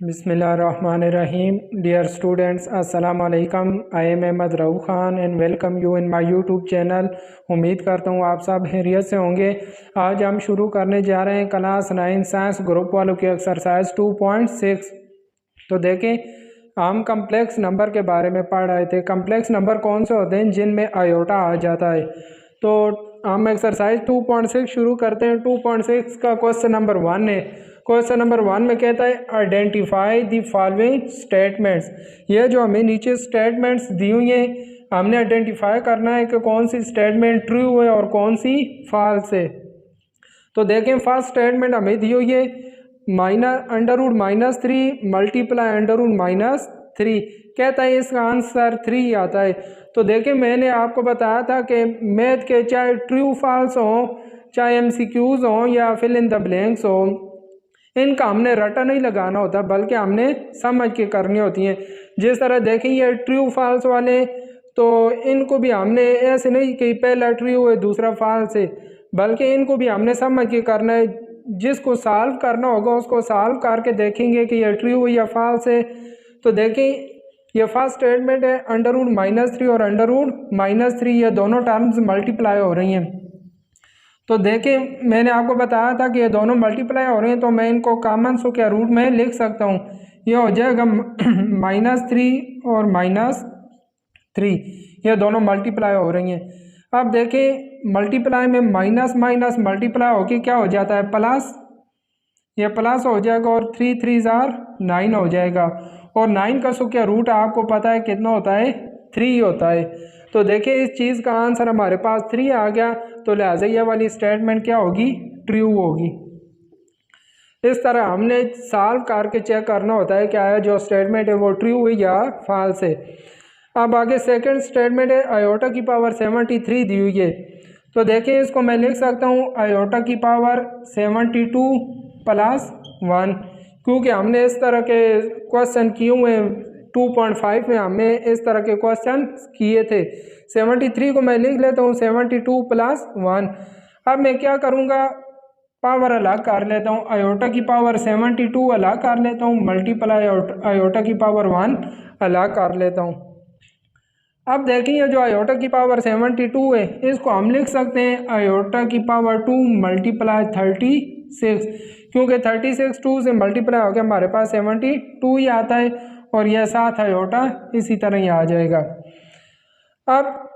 Bismillahirrahmanirrahim. Dear students, Assalamu alaikum. I am Ahmed Rauf Khan and welcome you in my YouTube channel. उम्मीद करता हूँ आप सब खैरियत से होंगे। आज हम शुरू करने जा रहे हैं क्लास 9 साइंस ग्रुप वालों की एक्सरसाइज 2.6। तो देखें, हम कम्प्लेक्स नंबर के बारे में पढ़ रहे थे। कम्प्लेक्स नंबर कौन से होते हैं जिनमें आयोटा आ जाता है। तो हम एक्सरसाइज 2.6 शुरू करते हैं। 2.6 का क्वेश्चन नंबर 1 है। क्वेश्चन नंबर 1 में कहता है आइडेंटिफाई द फॉलोइंग स्टेटमेंट्स। ये जो हमें नीचे स्टेटमेंट्स दी हुई हैं, हमने आइडेंटिफाई करना है कि कौन सी स्टेटमेंट ट्रू है और कौन सी फॉल्स है। तो देखें, फर्स्ट स्टेटमेंट हमें दी हुई है -√-3 मल्टीप्लाई √-3। कहता है इसका आंसर 3 आता है। तो देखें, मैंने आपको बताया था कि मैथ के चाहे ट्रू फॉल्स हों, चाहे MCQs हों या फिल इन द ब्लैंक्स हो, इनका हमने रटा नहीं लगाना होता बल्कि हमने समझ के करनी होती हैं। जिस तरह देखें ये ट्रू फॉल्स वाले, तो इनको भी हमने ऐसे नहीं कि पहला ट्रू है दूसरा फॉल्स है, बल्कि इनको भी हमने समझ के करना है। जिसको सॉल्व करना होगा उसको सॉल्व करके देखेंगे कि ये ट्रू है या फॉल्स है। तो देखें, ये फर्स्ट स्टेटमेंट है √-3 और √-3 ये दोनों टर्म्स मल्टीप्लाई हो रही हैं। तो देखें, मैंने आपको बताया था कि ये दोनों मल्टीप्लाई हो रहे हैं, तो मैं इनको कॉमन सो क्या रूट में लिख सकता हूँ। ये हो जाएगा -3 और -3, ये दोनों मल्टीप्लाई हो रही हैं। अब देखें, मल्टीप्लाई में माइनस माइनस मल्टीप्लाई होके क्या हो जाता है, प्लस। ये प्लस हो जाएगा और 3 3 9 हो जाएगा। और 9 का सो क्या रूट आपको पता है कितना होता है, 3 होता है। तो देखिए, इस चीज़ का आंसर हमारे पास 3 आ गया। तो लिहाजा ये वाली स्टेटमेंट क्या होगी, ट्रू होगी। इस तरह हमने सॉल्व करके चेक करना होता है क्या है जो स्टेटमेंट है वो ट्रू है या फॉल्स है। अब आगे सेकंड स्टेटमेंट है आयोटा की पावर 73 दी हुई है। तो देखिए, इसको मैं लिख सकता हूँ आयोटा की पावर 72 + 1, क्योंकि हमने इस तरह के क्वेश्चन किए हुए हैं। 2.5 में हमने इस तरह के क्वेश्चन किए थे। 73 को मैं लिख लेता हूँ 72 + 1। अब मैं क्या करूँगा, पावर अलग कर लेता हूँ। आयोटा की पावर 72 अलग कर लेता हूँ, मल्टीप्लाई आयोटा की पावर 1 अलग कर लेता हूँ। अब देखिए, जो आयोटा की पावर 72 है इसको हम लिख सकते हैं आयोटा की पावर 2 × 36, क्योंकि 36 2 से मल्टीप्लाई हो गया हमारे पास 72 ही आता है, और यह 7 आयोटा इसी तरह ही आ जाएगा। अब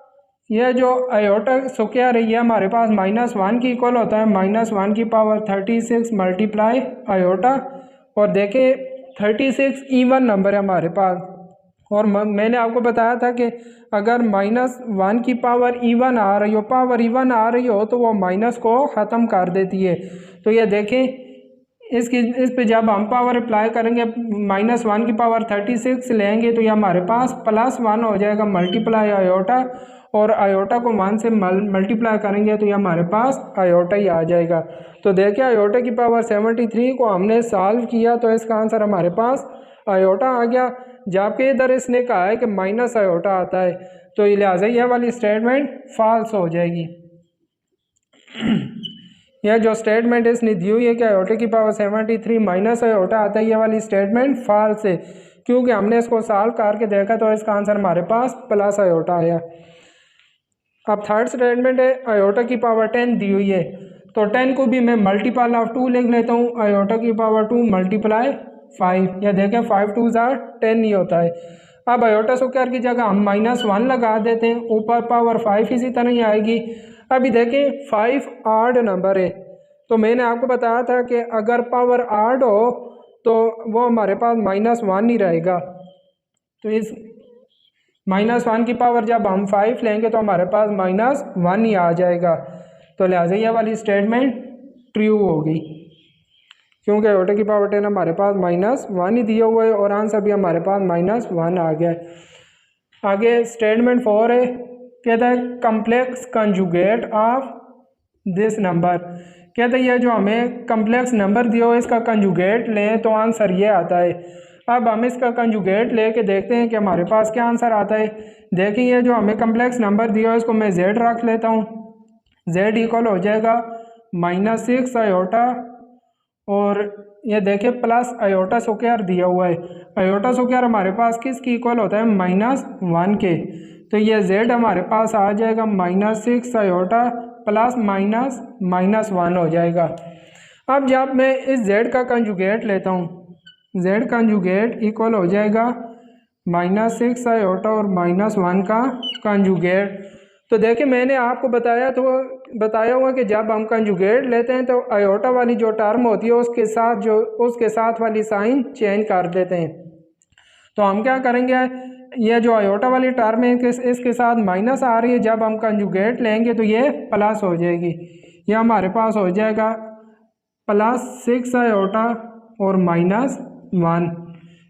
यह जो आयोटा सो क्या रही है हमारे पास -1 की इक्वल होता है -1 की पावर 36 मल्टीप्लाई आयोटा। और देखें, 36 इवन नंबर है हमारे पास, और मैंने आपको बताया था कि अगर -1 की पावर इवन आ रही हो, पावर इवन आ रही हो, तो वो माइनस को ख़त्म कर देती है। तो ये देखें, इस पे जब हम पावर अप्लाई करेंगे, -1 की पावर 36 लेंगे तो ये हमारे पास +1 हो जाएगा मल्टीप्लाई आयोटा, और आयोटा को 1 से मल्टीप्लाई करेंगे तो ये हमारे पास आयोटा ही आ जाएगा। तो देखिए, आयोटा की पावर 73 को हमने सॉल्व किया तो इसका आंसर हमारे पास आयोटा आ गया, जबकि इधर इसने कहा है कि माइनस आयोटा आता है। तो लिहाजा यह वाली स्टेटमेंट फॉल्स हो जाएगी। यह जो स्टेटमेंट इसने दी हुई है कि आयोटा की पावर 73 माइनस आयोटा आता है, यह वाली स्टेटमेंट फॉल्स है, क्योंकि हमने इसको सॉल्व करके देखा तो इसका आंसर हमारे पास प्लस आयोटा आया। अब थर्ड स्टेटमेंट है आयोटा की पावर 10 दी हुई है। तो 10 को भी मैं मल्टीपल ऑफ 2 लिख लेता हूँ, आयोटा की पावर 2 × 5। यह देखें, 5 2 10 ही होता है। अब आयोटा स्क्वायर की जगह हम -1 लगा देते हैं, ऊपर पावर 5 इसी तरह ही आएगी। अभी देखें, 5 ऑड नंबर है, तो मैंने आपको बताया था कि अगर पावर ऑड हो तो वो हमारे पास -1 ही रहेगा। तो इस -1 की पावर जब हम 5 लेंगे तो हमारे पास -1 ही आ जाएगा। तो लिहाजा यह वाली स्टेटमेंट ट्रू होगी, क्योंकि आयोटा की पावर 10 हमारे पास -1 ही दिया हुआ है और आंसर भी हमारे पास -1 आ गया है। आगे स्टेटमेंट 4 है, कहता है complex conjugate of this number. कहते हैं यह जो हमें कम्प्लेक्स नंबर दिया हो इसका कंजुगेट लें तो आंसर ये आता है। अब हम इसका कंजुगेट लेके देखते हैं कि हमारे पास क्या आंसर आता है। देखिए, ये जो हमें कम्प्लेक्स नंबर दिया हो इसको मैं z रख लेता हूँ। z इक्वल हो जाएगा -6 आयोटा और ये देखें प्लस आयोटा स्क्वायर दिया हुआ है। आयोटा स्क्वायर हमारे पास किसकी इक्वल होता है? -1 के। तो ये z हमारे पास आ जाएगा -6 आयोटा प्लस -1 हो जाएगा। अब जब मैं इस z का कंजुगेट लेता हूँ, z कंजुगेट इक्वल हो जाएगा -6 आयोटा और -1 का कंजुगेट। तो देखिए मैंने आपको बताया हुआ कि जब हम कंजुगेट लेते हैं तो आयोटा वाली जो टर्म होती है उसके साथ वाली साइन चेंज कर देते हैं। तो हम क्या करेंगे, ये जो आयोटा वाली टर्म है इसके साथ माइनस आ रही है, जब हम कंजुगेट लेंगे तो ये प्लस हो जाएगी। ये हमारे पास हो जाएगा +6 आयोटा और -1।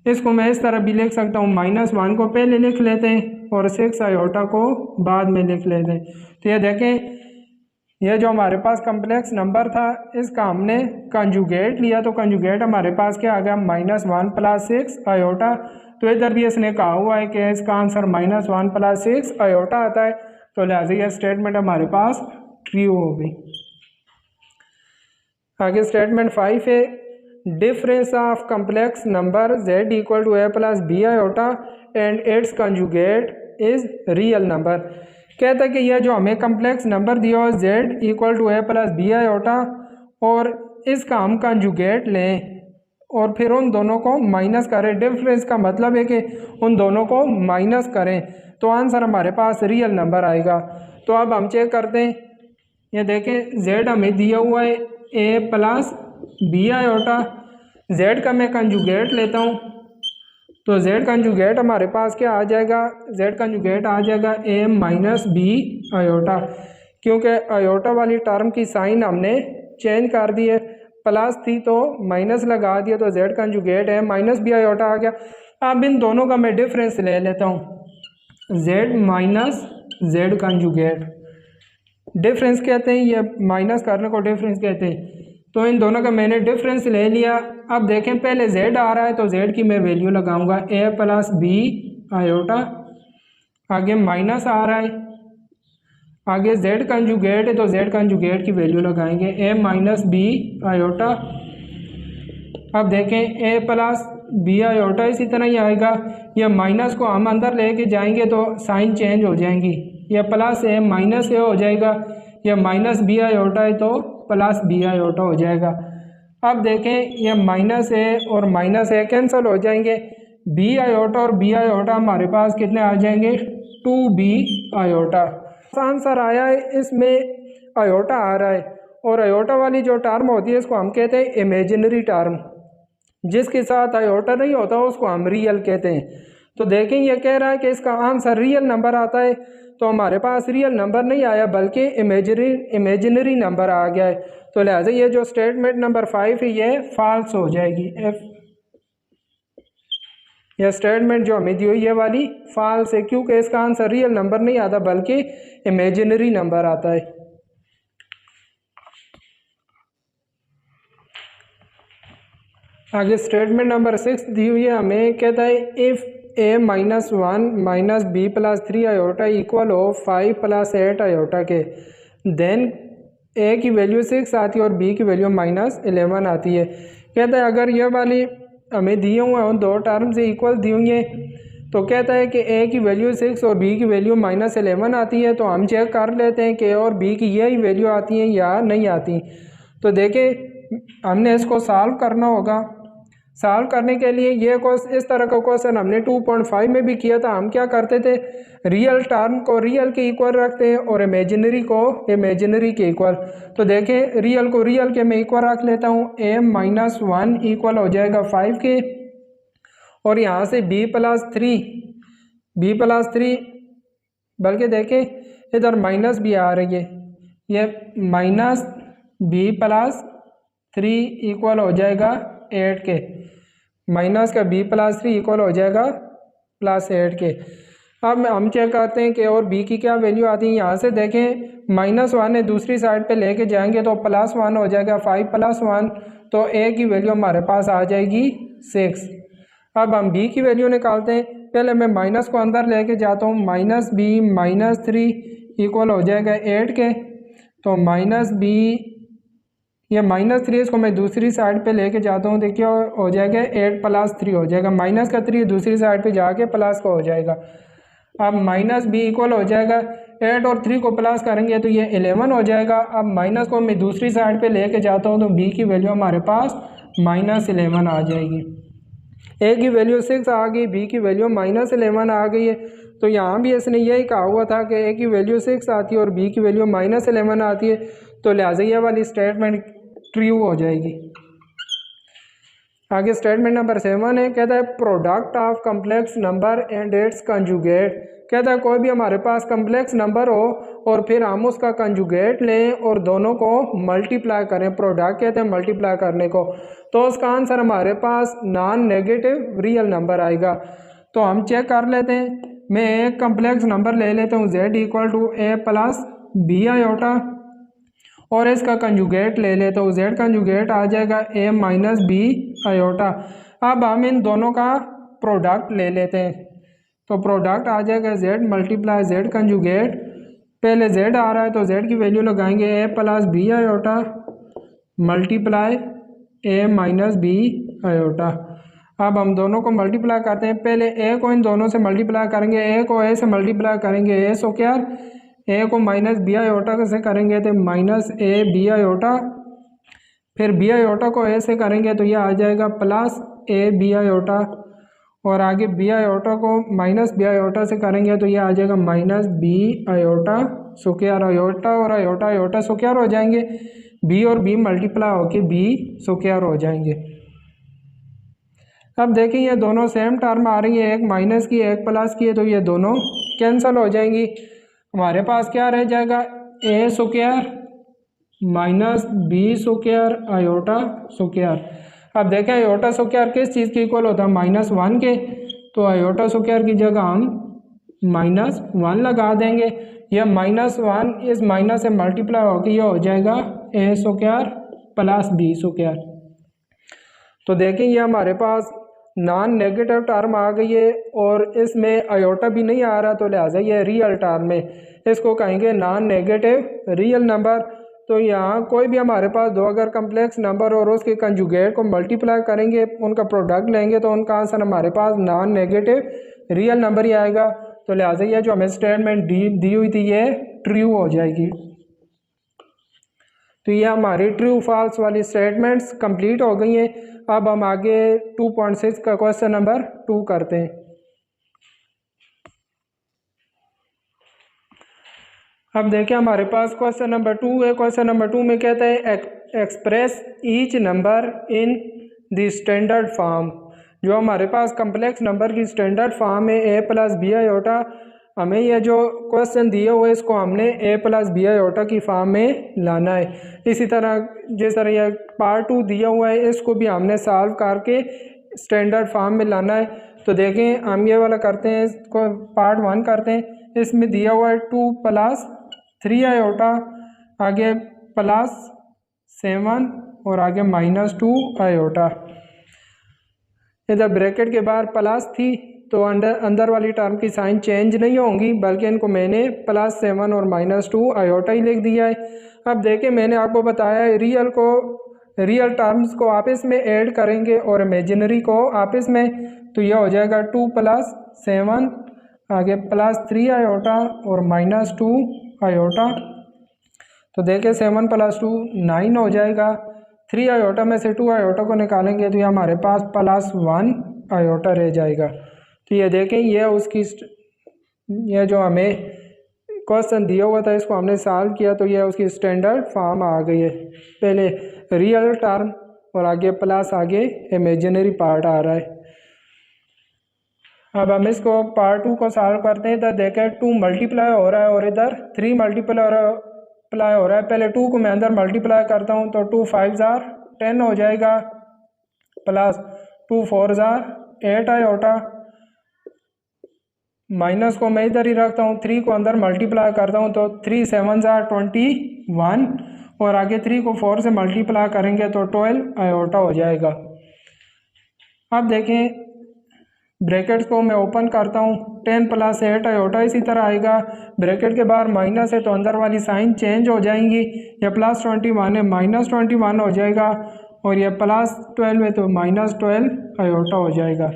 इसको मैं इस तरह भी लिख सकता हूँ, -1 को पहले लिख लेते हैं और 6 आयोटा को बाद में लिख लेते हैं। तो ये देखें, ये जो हमारे पास कम्प्लेक्स नंबर था इसका हमने कंजुगेट लिया, तो कंजुगेट हमारे पास क्या आ गया? -1 + 6 आयोटा। तो इधर भी इसने कहा हुआ है कि इसका आंसर -1 + 6 आयोटा आता है, तो लिहाजा यह स्टेटमेंट हमारे पास ट्रू हो गई। आगे स्टेटमेंट 5 है, difference of complex number z = a + b iota and it's conjugate is real number. कहता है कि यह जो हमें कम्प्लेक्स नंबर दिया हो z = a + b आयोटा और इसका हम कंजुगेट लें और फिर उन दोनों को माइनस करें। डिफरेंस का मतलब है कि उन दोनों को माइनस करें तो आंसर हमारे पास रियल नंबर आएगा। तो अब हम चेक करते हैं, ये देखें z हमें दिया हुआ है a + b आयोटा, z का मैं कंजुगेट लेता हूँ तो z कंजुगेट हमारे पास क्या आ जाएगा? z कंजुगेट आ जाएगा a - b आयोटा, क्योंकि आयोटा वाली टर्म की साइन हमने चेंज कर दी है, प्लस थी तो माइनस लगा दिया, तो z कंजुगेट है -b आयोटा आ गया। अब इन दोनों का मैं डिफरेंस ले लेता हूँ, z - z कंजुगेट। डिफरेंस कहते हैं, ये माइनस करने को डिफरेंस कहते हैं। तो इन दोनों का मैंने डिफरेंस ले लिया। अब देखें पहले z आ रहा है तो z की मैं वैल्यू लगाऊंगा a + b आयोटा, आगे माइनस आ रहा है, आगे z कंजुगेट है तो z कंजुगेट की वैल्यू लगाएंगे a - b आयोटा। अब देखें a + b आयोटा इसी तरह ही आएगा, यह माइनस को हम अंदर लेके जाएंगे तो साइन चेंज हो जाएंगी, यह प्लस a माइनस a हो जाएगा, यह -b आयोटा है तो +b आयोटा हो जाएगा। अब देखें यह -a और -a कैंसिल हो जाएंगे, b आयोटा और b आयोटा हमारे पास कितने आ जाएंगे? 2b iota. आंसर आया है, इसमें आयोटा आ रहा है और आयोटा वाली जो टर्म होती है इसको हम कहते हैं इमेजिनरी टर्म, जिसके साथ आयोटा नहीं होता उसको हम रियल कहते हैं। तो देखें ये कह रहा है कि इसका आंसर रियल नंबर आता है, तो हमारे पास रियल नंबर नहीं आया बल्कि इमेजिनरी नंबर आ गया है। तो लिहाजा ये जो स्टेटमेंट नंबर 5 है ये फॉल्स हो जाएगी। यह स्टेटमेंट जो हमें दी हुई ये वाली फॉल्स है, क्योंकि इसका आंसर रियल नंबर नहीं आता बल्कि इमेजिनरी नंबर आता है। आगे स्टेटमेंट नंबर 6 दी हुई है हमें, कहता है if a - 1 - b + 3 iota equal हो 5 + 8 आयोटा के, देन a की वैल्यू 6 आती है और b की वैल्यू -11 आती है। कहता है अगर ये वाली हमें दिए हुए हैं दो टर्म से इक्वल दी हुई है तो कहता है कि a की वैल्यू 6 और b की वैल्यू -11 आती है, तो हम चेक कर लेते हैं कि a और b की यही वैल्यू आती हैं या नहीं आती। तो देखें हमने इसको सॉल्व करना होगा। सॉल्व करने के लिए ये इस तरह का क्वेश्चन हमने 2.5 में भी किया था। हम क्या करते थे, रियल टर्म को रियल के इक्वल रखते हैं और इमेजिनरी को इमेजिनरी के इक्वल। तो देखें रियल को रियल के मैं इक्वल रख लेता हूँ, a - 1 इक्वल हो जाएगा 5 के, और यहाँ से b + 3 बल्कि देखें इधर माइनस भी आ रही है, ये -b + 3 इक्वल हो जाएगा 8 के, माइनस का b + 3 इक्वल हो जाएगा +8 के। अब हम चेक करते हैं कि और b की क्या वैल्यू आती है। यहाँ से देखें -1 है, दूसरी साइड पे लेके जाएंगे तो +1 हो जाएगा, 5 + 1 तो a की वैल्यू हमारे पास आ जाएगी 6। अब हम b की वैल्यू निकालते हैं, पहले मैं माइनस को अंदर लेके जाता हूँ, -b - 3 इक्वल हो जाएगा 8 के, तो -b ये -3 इसको मैं दूसरी साइड पे लेके जाता हूँ, देखिए हो जाएगा 8 + 3 हो जाएगा, माइनस का 3 दूसरी साइड पे जाके प्लस का हो जाएगा। अब माइनस बी इक्वल हो जाएगा 8 और 3 को प्लस करेंगे तो ये 11 हो जाएगा। अब माइनस को मैं दूसरी साइड पे लेके जाता हूँ तो बी की वैल्यू हमारे पास -11 आ जाएगी। ए की वैल्यू 6 आ गई, बी की वैल्यू -11 आ गई है। तो यहाँ भी इसने यही कहा हुआ था कि ए की वैल्यू 6 आती है और बी की वैल्यू -11 आती है, तो लिहाजा ये वाली स्टेटमेंट ट्रू हो जाएगी। आगे स्टेटमेंट नंबर 7 है, कहता है product of complex number and it's conjugate. कहता है कोई भी हमारे पास कम्प्लेक्स नंबर हो और फिर हम उसका कंजुगेट लें और दोनों को मल्टीप्लाई करें, प्रोडक्ट कहते हैं मल्टीप्लाई करने को, तो उसका आंसर हमारे पास नॉन नेगेटिव रियल नंबर आएगा। तो हम चेक कर लेते हैं। मैं एक कम्प्लेक्स नंबर ले लेता हूँ z = a + b आयोटा और इसका कंजुगेट ले लेता हूँ, z कंजुगेट आ जाएगा a - b आयोटा। अब हम इन दोनों का प्रोडक्ट ले लेते हैं, तो प्रोडक्ट आ जाएगा z × z कंजुगेट। पहले z आ रहा है तो z की वैल्यू लगाएंगे a + b iota multiply a - b iota. अब हम दोनों को मल्टीप्लाई करते हैं, पहले a को इन दोनों से मल्टीप्लाई करेंगे, a को a से मल्टीप्लाई करेंगे a सो क्या, a को -b आयोटा से करेंगे तो -ab आयोटा, फिर b आयोटा को a से करेंगे तो यह आ जाएगा +ab आयोटा, और आगे b आयोटा को -b आयोटा से करेंगे तो यह आ जाएगा -b आयोटा स्क्वायर। आयोटा और आयोटा आयोटा स्क्वायर हो जाएंगे, b और b मल्टीप्लाई होके b स्क्वायर हो जाएंगे। अब देखिए ये दोनों सेम टर्म आ रही है, एक माइनस की एक प्लस की है, तो ये दोनों कैंसिल हो जाएंगी। हमारे पास क्या रह जाएगा, a square -b square iota square. अब देखें आयोटा स्क्वायर किस चीज़ के इक्वल होता है, -1 के, तो आयोटा स्क्वायर की जगह हम -1 लगा देंगे। यह -1 इस माइनस से मल्टीप्लाई होकर यह हो जाएगा a स्क्वायर + b स्क्वायर। तो देखें ये हमारे पास नॉन नेगेटिव टर्म आ गई है और इसमें आयोटा भी नहीं आ रहा, तो लिहाजा ये रियल टर्म है, इसको कहेंगे नॉन नेगेटिव रियल नंबर। तो यहाँ कोई भी हमारे पास दो अगर कम्प्लेक्स नंबर और उसके कंजुगेट को मल्टीप्लाई करेंगे, उनका प्रोडक्ट लेंगे, तो उनका आंसर हमारे पास नॉन नेगेटिव रियल नंबर ही आएगा। तो लिहाजा ये जो हमें स्टेटमेंट दी हुई थी ये ट्रू हो जाएगी। तो ये हमारी ट्रू फॉल्स वाली स्टेटमेंट्स कंप्लीट हो गई हैं। अब हम आगे 2.6 का क्वेश्चन नंबर 2 करते हैं। अब देखिए हमारे पास क्वेश्चन नंबर 2 है। क्वेश्चन नंबर 2 में कहता है express each number in the standard form. जो हमारे पास कम्प्लेक्स नंबर की स्टैंडर्ड फॉर्म है a + b आयोटा, हमें यह जो क्वेश्चन दिए हुए इसको हमने a + b आयोटा की फॉर्म में लाना है। इसी तरह जिस तरह यह पार्ट 2 दिया हुआ है इसको भी हमने सॉल्व करके स्टैंडर्ड फॉर्म में लाना है। तो देखें हम ये वाला करते हैं, इसको पार्ट 1 करते हैं। इसमें दिया हुआ है 2 + 3 आयोटा, आगे +7 और आगे -2 आयोटा। इधर ब्रैकेट के बाहर प्लस थी तो अंदर वाली टर्म की साइन चेंज नहीं होंगी, बल्कि इनको मैंने +7 और -2 आयोटा ही लिख दिया है। अब देखिए मैंने आपको बताया है रियल टर्म्स को आपस में ऐड करेंगे और इमेजिनरी को आपस में, तो यह हो जाएगा 2 + 7 आगे +3 आयोटा और -2 आयोटा। तो देखिए 7 + 2 9 हो जाएगा। 3 आयोटा में से 2 आयोटा को निकालेंगे तो ये हमारे पास +1 आयोटा रह जाएगा। तो ये देखें ये जो हमें क्वेश्चन दिया हुआ था इसको हमने सॉल्व किया तो ये उसकी स्टैंडर्ड फॉर्म आ गई है। पहले रियल टर्म और आगे प्लस आगे इमेजिनरी पार्ट आ रहा है। अब हम इसको पार्ट 2 को सॉल्व करते हैं। इधर देखें 2 मल्टीप्लाई हो रहा है और इधर 3 मल्टीप्लाई हो रहा है। पहले 2 को मैं अंदर मल्टीप्लाई करता हूँ तो 2 5 10 हो जाएगा, प्लस 2 4 8 आयोटा, माइनस को मैं इधर ही रखता हूँ, 3 को अंदर मल्टीप्लाई करता हूँ तो 3 7 21 और आगे 3 को 4 से मल्टीप्लाई करेंगे तो 12 आयोटा हो जाएगा। अब देखें ब्रैकेट्स को मैं ओपन करता हूँ, 10 + 8 आयोटा इसी तरह आएगा। ब्रैकेट के बाहर माइनस है तो अंदर वाली साइन चेंज हो जाएंगी। यह +21 है -21 हो जाएगा, और यह +12 है तो -12 आयोटा हो जाएगा।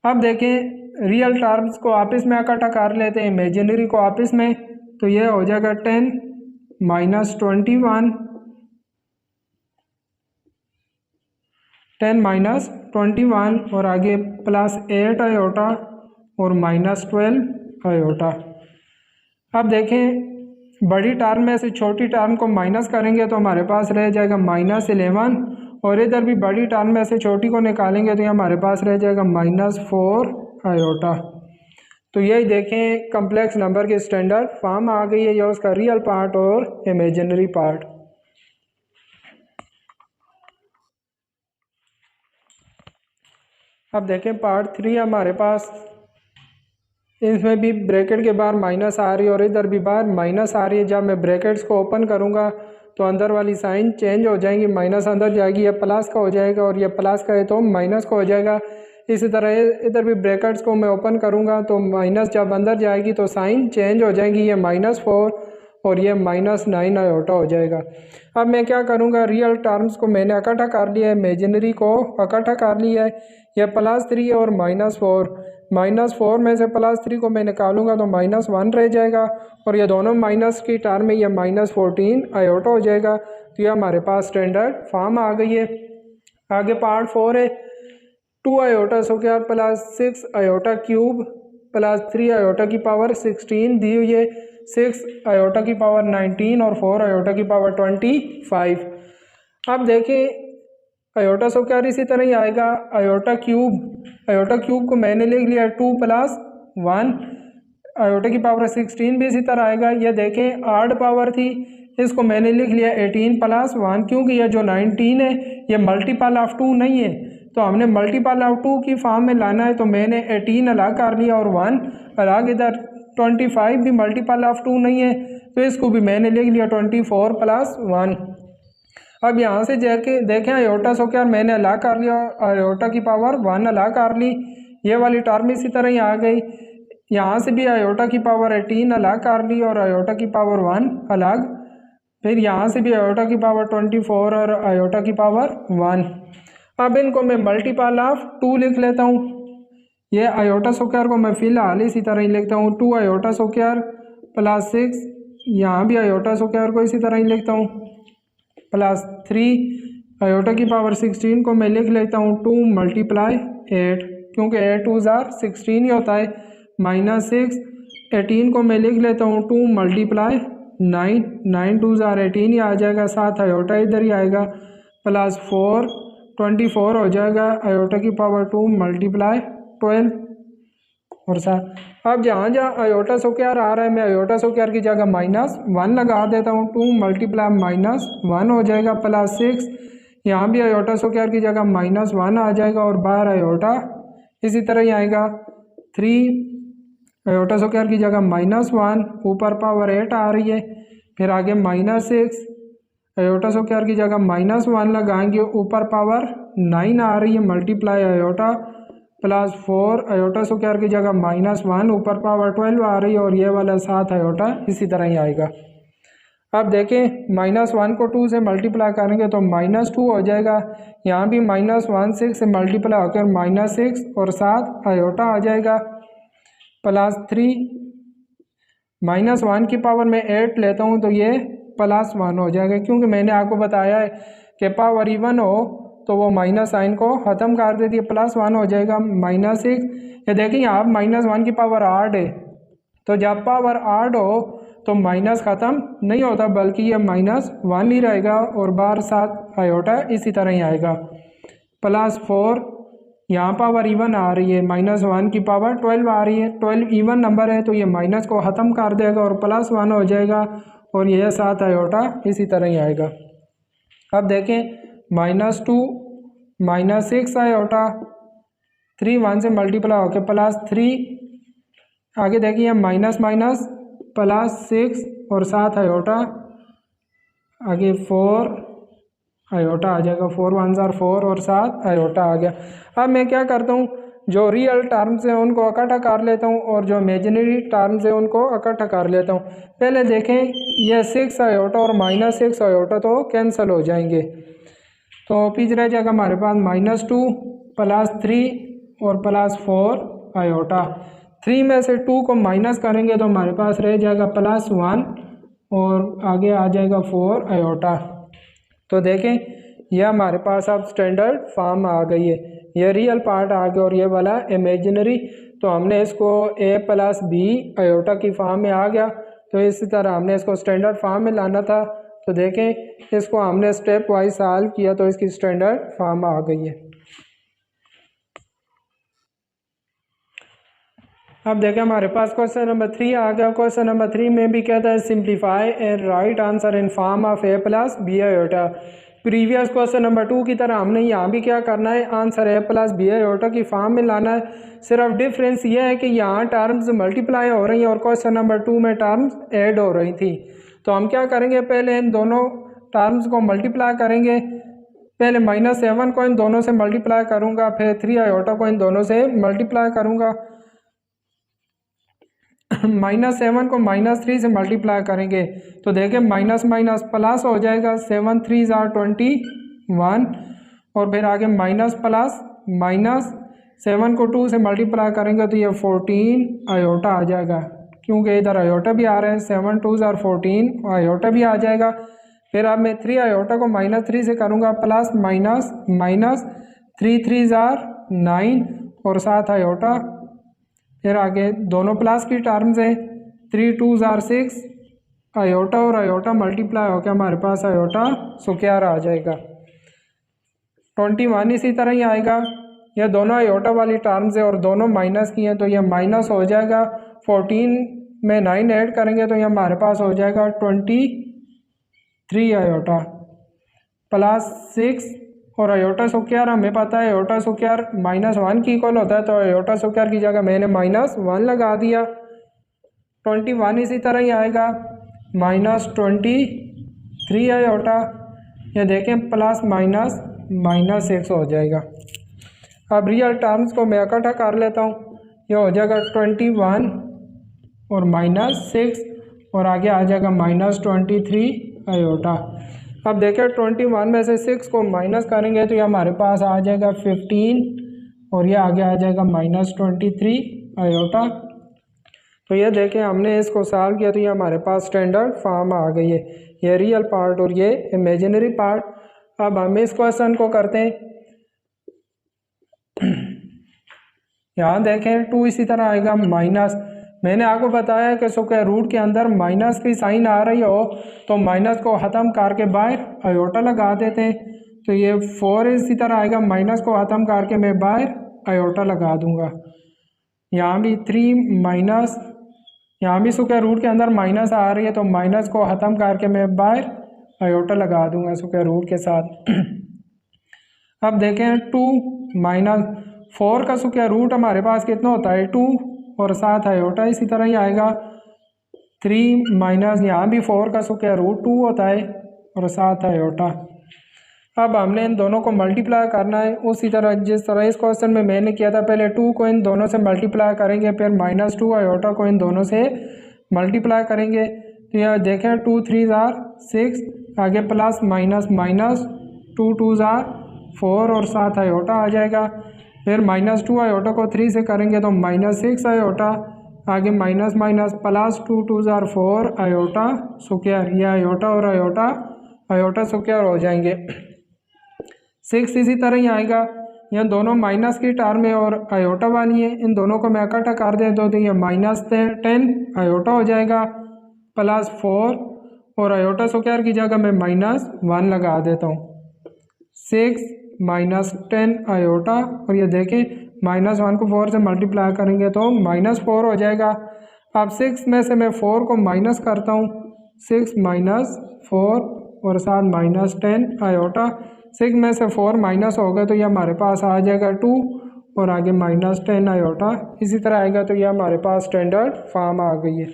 अब देखें रियल टर्म्स को आपस में इकट्ठा कर लेते हैं, इमेजिनरी को आपस में, तो यह हो जाएगा 10 - 21 10 - 21 और आगे +8 आयोटा और -12 आयोटा। अब देखें बड़ी टर्म में से छोटी टर्म को माइनस करेंगे तो हमारे पास रह जाएगा -11, और इधर भी बड़ी टर्म में से छोटी को निकालेंगे तो ये हमारे पास रह जाएगा -4 आयोटा। तो यही देखें कम्प्लेक्स नंबर की स्टैंडर्ड फॉर्म आ गई है, या उसका रियल पार्ट और इमेजिनरी पार्ट। अब देखें पार्ट 3 हमारे पास, इसमें भी ब्रैकेट के बाहर माइनस आ रही है और इधर भी बाहर माइनस आ रही है। जब मैं ब्रैकेट्स को ओपन करूंगा तो अंदर वाली साइन चेंज हो जाएंगी, माइनस अंदर जाएगी, यह प्लस का हो जाएगा, और यह प्लस का है तो माइनस का हो जाएगा। इसी तरह इधर भी ब्रैकेट्स को मैं ओपन करूंगा तो माइनस जब अंदर जाएगी तो साइन चेंज हो जाएगी, ये -4 और ये -9 आयोटा हो जाएगा। अब मैं क्या करूंगा, रियल टर्म्स को मैंने इकट्ठा कर लिया है, इमेजिनरी को इकट्ठा कर लिया है। यह +3 और -4, -4 में से +3 को मैं निकालूंगा तो -1 रह जाएगा, और ये दोनों माइनस की टर्म में ये -14 आयोटा हो जाएगा। तो ये हमारे पास स्टैंडर्ड फॉर्म आ गई है। आगे पार्ट 4 है, 2 iota square +6 iota cube +3 iota की पावर 16 दी हुई है, 6 आयोटा की पावर 19 और 4 आयोटा की पावर 25। अब देखें आयोटा स्क्वायर इसी तरह ही आएगा। आयोटा क्यूब को मैंने लिख लिया 2 + 1, आयोटा की पावर 16 भी इसी तरह आएगा। यह देखें आड पावर थी, इसको मैंने लिख लिया 18 + 1, क्योंकि यह जो 19 है यह मल्टीपल ऑफ 2 नहीं है, तो हमने मल्टीपल ऑफ 2 की फॉर्म में लाना है, तो मैंने 18 अलग कर लिया और 1 अलग। इधर 25 भी मल्टीपल ऑफ 2 नहीं है, तो इसको भी मैंने लिख लिया 24 + 1। अब यहाँ से जाके देखें आयोटा स्क्वायर मैंने अलग कर लिया, आयोटा की पावर 1 अलग कर ली, ये वाली टर्म इसी तरह ही आ गई। यहाँ से भी आयोटा की पावर 18 अलग कर ली और आयोटा की पावर 1 अलग, फिर यहाँ से भी आयोटा की पावर 24 और आयोटा की पावर 1। अब इनको मैं मल्टीपल ऑफ 2 लिख लेता हूँ। ये आयोटा स्क्वायर को मैं फिलहाल इसी तरह ही लिखता हूँ, 2 आयोटा स्क्वायर +6, यहाँ भी आयोटा स्क्वायर को इसी तरह ही लिखता हूँ, +3 आयोटा की पावर 16 को मैं लिख लेता हूँ 2 × 8, क्योंकि 8 2 16 ही होता है, -6 18 को मैं लिख लेता हूँ 2 × 9, 9 2 18 ही आ जाएगा, 7 आयोटा इधर ही आएगा, +4 24 हो जाएगा, आयोटा की पावर 2 × 12 और 7। अब जहाँ जहाँ आयोटा स्क्वायर आ रहा है मैं आयोटा स्क्वायर की जगह -1 लगा देता हूँ, 2 × -1 हो जाएगा, +6 यहाँ भी आयोटा स्क्वायर की जगह -1 आ जाएगा और बाहर आयोटा इसी तरह ही आएगा, 3 आयोटा स्क्वायर की जगह -1, ऊपर पावर 8 आ रही है, फिर आगे -6 आयोटा स्क्वायर की जगह -1 लगाएंगे, ऊपर पावर 9 आ रही है, मल्टीप्लाई आयोटा +4 आयोटा स्क्वायर की जगह -1, ऊपर पावर 12 आ रही है, और ये वाला 7 आयोटा इसी तरह ही आएगा। अब देखें -1 को 2 से मल्टीप्लाई करेंगे तो -2 हो जाएगा, यहाँ भी -1 6 से मल्टीप्लाई होकर -6 और 7 आयोटा आ जाएगा, +3 -1 की पावर में 8 लेता हूँ तो ये +1 हो जाएगा, क्योंकि मैंने आपको बताया है कि पावर इवन हो तो वो माइनस साइन को ख़त्म कर देती है, +1 हो जाएगा, -6। ये देखिए आप -1 की पावर 8 है, तो जब पावर 8 हो तो माइनस ख़त्म नहीं होता बल्कि ये -1 ही रहेगा, और बाहर 7 आयोटा इसी तरह ही आएगा, +4 यहाँ पावर इवन आ रही है, -1 की पावर 12 आ रही है, 12 इवन नंबर है तो ये माइनस को ख़त्म कर देगा और +1 हो जाएगा, और यह 7 आयोटा इसी तरह ही आएगा। अब देखें -2 -6 आयोटा, 3 1 से मल्टीप्लाई होकर +3, आगे देखिए माइनस +6 और 7 आयोटा, आगे 4 आयोटा आ जाएगा, 4 1 4 और 7 आयोटा आ गया। अब मैं क्या करता हूँ, जो रियल टर्म्स हैं उनको इकट्ठा कर लेता हूँ और जो इमेजिनरी टर्म्स हैं उनको इकट्ठा कर लेता हूँ। पहले देखें, यह 6 आयोटा और -6 आयोटा तो कैंसिल हो जाएंगे, तो पीछे रह जाएगा हमारे पास -2 +3 और +4 आयोटा। 3 में से 2 को माइनस करेंगे तो हमारे पास रह जाएगा +1 और आगे आ जाएगा 4 आयोटा। तो देखें यह हमारे पास अब स्टैंडर्ड फॉर्म आ गई है, यह रियल पार्ट आ गया और ये वाला इमेजिनरी। तो हमने इसको a + b आयोटा की फॉर्म में आ गया, तो इसी तरह हमने इसको स्टैंडर्ड फॉर्म में लाना था। तो देखें इसको हमने स्टेप वाइज सॉल्व किया तो इसकी स्टैंडर्ड फॉर्म आ गई है। अब देखें हमारे पास क्वेश्चन नंबर 3 आ गया। क्वेश्चन नंबर 3 में भी कहता है simplify and right answer in form of a + b iota. Previous question number 2 की तरह हमने यहाँ भी क्या करना है, आंसर a + b आयोटा की फॉर्म में लाना है। सिर्फ डिफरेंस ये है कि यहाँ टर्म्स मल्टीप्लाई हो रही हैं और क्वेश्चन नंबर 2 में टर्म्स ऐड हो रही थी। तो हम क्या करेंगे, पहले इन दोनों टर्म्स को मल्टीप्लाई करेंगे। पहले -7 को इन दोनों से मल्टीप्लाई करूँगा, फिर 3 आयोटा को इन दोनों से मल्टीप्लाई करूँगा। -7 को -3 से मल्टीप्लाई करेंगे तो देखें माइनस माइनस प्लस हो जाएगा, 7 3 = 21 और फिर आगे माइनस प्लस माइनस, 7 को 2 से मल्टीप्लाई करेंगे तो ये 14 आयोटा आ जाएगा, क्योंकि इधर आयोटा भी आ रहे हैं। 7 2 = 14 आयोटा भी आ जाएगा। फिर अब मैं 3 आयोटा को -3 से करूँगा, प्लस माइनस माइनस, 3 3 = 9 और 7 आयोटा। फिर आगे दोनों प्लस की टर्म्स हैं, 3 2 = 6 आयोटा और आयोटा मल्टीप्लाई होकर हमारे पास आयोटा स्क्वायर आ जाएगा। 21 इसी तरह ही आएगा, यह दोनों आयोटा वाली टर्म्स है और दोनों माइनस की हैं तो यह माइनस हो जाएगा। 14 में 9 ऐड करेंगे तो यह हमारे पास हो जाएगा 23 आयोटा +6 और आयोटा स्क्वायर हमें पता है आयोटा स्क्वायर -1 की इक्वल होता है, तो आयोटा स्क्वायर की जगह मैंने -1 लगा दिया। 21 इसी तरह ही आएगा, -23 आयोटा, ये देखें प्लस माइनस -6 हो जाएगा। अब रियल टर्म्स को मैं इकट्ठा कर लेता हूँ, ये हो जाएगा 21 और -6 और आगे आ जाएगा -23 आयोटा। अब देखें 21 में से 6 को माइनस करेंगे तो ये हमारे पास आ जाएगा 15 और ये आगे आ जाएगा -23 आयोटा। तो ये देखें हमने इसको सॉल्व किया तो ये हमारे पास स्टैंडर्ड फॉर्म आ गई है, ये रियल पार्ट और ये इमेजिनरी पार्ट। अब हम इस क्वेश्चन को करते हैं। यहाँ देखें 2 इसी तरह आएगा माइनस, मैंने आपको बताया कि स्क्वायर रूट के अंदर माइनस की साइन आ रही हो तो माइनस को ख़त्म करके बाहर आयोटा लगा देते हैं। तो ये 4 इसी तरह आएगा, माइनस को ख़त्म करके मैं बाहर आयोटा लगा दूंगा। यहाँ भी 3 माइनस, यहाँ भी स्क्वायर रूट के अंदर माइनस आ रही है तो माइनस को ख़त्म करके मैं बाहर आयोटा लगा दूंगा स्क्वायर रूट के साथ। अब देखें 2 - 4 का स्क्वायर रूट हमारे पास कितना होता है 2 और 7 आयोटा इसी तरह ही आएगा। 3 माइनस यहाँ भी 4 का स्क्वायर रूट 2 होता है और 7 आयोटा। अब हमने इन दोनों को मल्टीप्लाई करना है उसी तरह जिस तरह इस क्वेश्चन में मैंने किया था। पहले 2 को इन दोनों से मल्टीप्लाई करेंगे, फिर -2 आयोटा को इन दोनों से मल्टीप्लाई करेंगे। तो यह देखें 2 3 = 6, आगे प्लस माइनस माइनस, 2 2 = 4 और 7 आयोटा आ जाएगा। फिर -2 आयोटा को 3 से करेंगे तो -6 आयोटा, आगे minus minus plus, 2 2 = 4 iota square, यह आयोटा और आयोटा स्क्वायर हो जाएंगे। 6 इसी तरह ही आएगा, यह दोनों माइनस की टर्म है और आयोटा वाली है, इन दोनों को मैं इकट्ठा कर देता हूँ तो यह -10 आयोटा हो जाएगा, +4 और आयोटा स्क्वायर की जगह मैं -1 लगा देता हूँ। 6 -10 आयोटा और ये देखें -1 को 4 से मल्टीप्लाई करेंगे तो -4 हो जाएगा। अब 6 में से मैं 4 को माइनस करता हूँ, 6 - 4 और साथ -10 आयोटा। 6 में से 4 माइनस हो गए तो ये हमारे पास आ जाएगा 2 और आगे -10 आयोटा इसी तरह आएगा। तो ये हमारे पास स्टैंडर्ड फॉर्म आ गई है।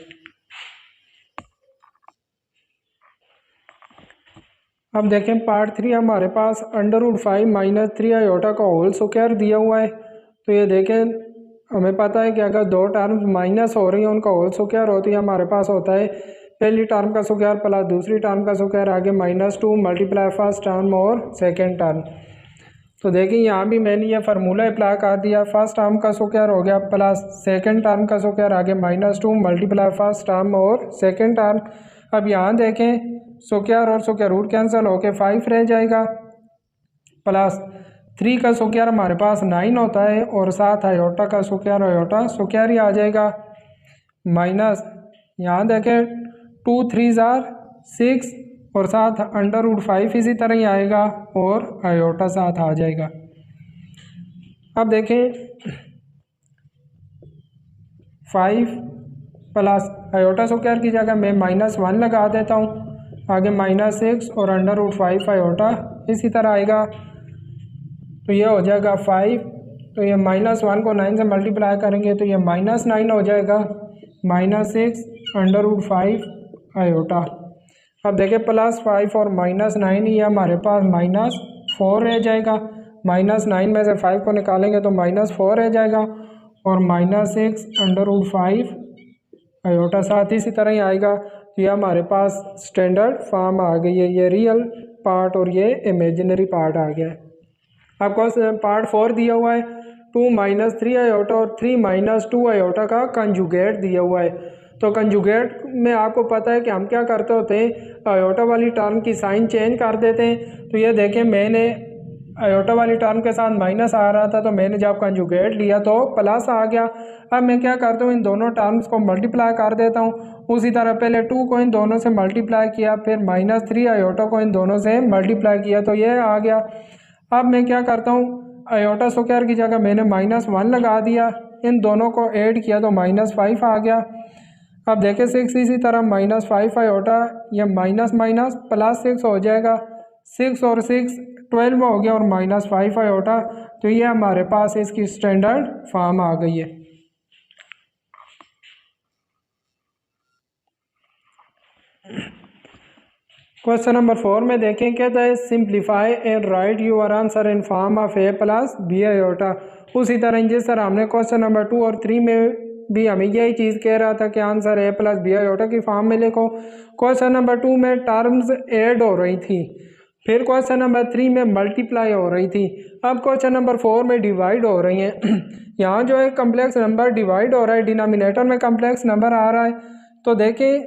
अब देखें पार्ट 3 हमारे पास √5 - 3 आयोटा का होल स्क्वायर दिया हुआ है। तो ये देखें हमें पता है कि अगर दो टर्म्स माइनस हो रही हैं उनका होल स्क्वायर होती है, हमारे पास होता है पहली टर्म का स्क्वायर प्लस दूसरी टर्म का स्क्वायर, आगे -2 मल्टीप्लाई फर्स्ट टर्म और सेकेंड टर्म। तो देखिए यहाँ भी मैंने ये फार्मूला अप्लाई कर दिया, फर्स्ट टर्म का स्क्वायर हो गया प्लस सेकेंड टर्म का स्क्वायर, आगे -2 मल्टीप्लाई फर्स्ट टर्म और सेकेंड टर्म। अब यहाँ देखें स्क्वायर और स्क्वायर रूट कैंसिल होके 5 रह जाएगा, प्लस 3 का स्क्वायर हमारे पास 9 होता है और साथ आयोटा का स्क्वायर, आयोटा स्क्वायर ही आ जाएगा, माइनस यहाँ देखें 2 3 6 और साथ √5 इसी तरह ही आएगा और आयोटा साथ आ जाएगा। अब देखें 5 प्लस आयोटा स्क्वायर की जगह मैं -1 लगा देता हूँ, आगे -6 और √5 आयोटा इसी तरह आएगा, तो ये हो जाएगा 5। तो ये -1 को 9 से मल्टीप्लाई करेंगे तो ये -9 हो जाएगा, -6 √5 आयोटा। अब देखें +5 और -9 ये हमारे पास -4 रह जाएगा, -9 में से 5 को निकालेंगे तो -4 रह जाएगा और -6 √5 आयोटा साथ इसी तरह ही आएगा। तो ये हमारे पास स्टैंडर्ड फॉर्म आ गई है, ये रियल पार्ट और ये इमेजिनरी पार्ट आ गया है। आपको पार्ट 4 दिया हुआ है 2 - 3 आयोटा और 3 - 2 आयोटा का कंजुगेट दिया हुआ है। तो कंजुगेट में आपको पता है कि हम क्या करते होते हैं, आयोटा वाली टर्म की साइन चेंज कर देते हैं। तो ये देखें मैंने आयोटा वाली टर्म के साथ माइनस आ रहा था, तो मैंने जब कंजुगेट लिया तो प्लस आ गया। अब मैं क्या करता हूँ, इन दोनों टर्म्स को मल्टीप्लाई कर देता हूँ। उसी तरह पहले 2 को इन दोनों से मल्टीप्लाई किया, फिर -3 आयोटा को इन दोनों से मल्टीप्लाई किया, तो ये आ गया। अब मैं क्या करता हूँ, आयोटा स्क्वायर की जगह मैंने -1 लगा दिया, इन दोनों को ऐड किया तो -5 आ गया। अब देखें 6 इसी तरह -5 आयोटा, ये माइनस माइनस प्लस 6 हो जाएगा, 6 और 6 12 हो गया और -5 आयोटा। तो ये हमारे पास इसकी स्टैंडर्ड फॉर्म आ गई है। क्वेश्चन नंबर 4 में देखें, कहता है simplify and write your answer in form of a + b iota. उसी तरह जिस तरह हमने क्वेश्चन नंबर 2 और 3 में भी हमें यही चीज़ कह रहा था कि आंसर a + b आयोटा की फॉर्म में लिखो। क्वेश्चन नंबर 2 में टर्म्स ऐड हो रही थी, फिर क्वेश्चन नंबर 3 में मल्टीप्लाई हो रही थी, अब क्वेश्चन नंबर 4 में डिवाइड हो रही हैं। यहाँ जो है कम्प्लेक्स नंबर डिवाइड हो रहा है, डिनोमिनेटर में कम्प्लेक्स नंबर आ रहा है। तो देखें